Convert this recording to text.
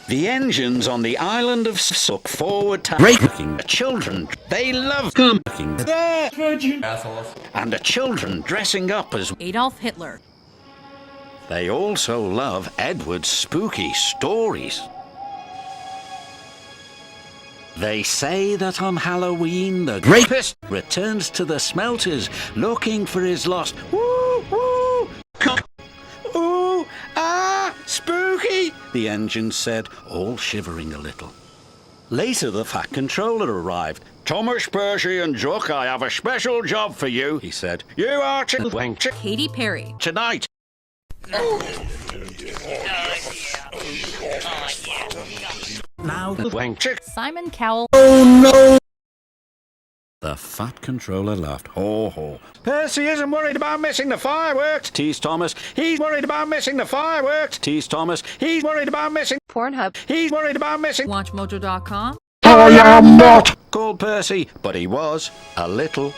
The engines on the island of look forward to breaking the children. They love cooking their virgin assholes. And the children dressing up as Adolf Hitler. They also love Edward's spooky stories. They say that on Halloween the rapist returns to the smelters looking for his lost woo-woo. Ooh, ah, spooky, the engine said, all shivering a little. Later the Fat Controller arrived. Thomas, Percy and Jock, I have a special job for you, he said. You are to Katy Perry. tonight. Now the wank chick. Simon Cowell. Oh no! The Fat Controller laughed. Ho ho. Percy isn't worried about missing the fireworks, teased Thomas. He's worried about missing the fireworks, teased Thomas. He's worried about missing Pornhub. He's worried about missing WatchMojo.com. I am not, called Percy, but he was a little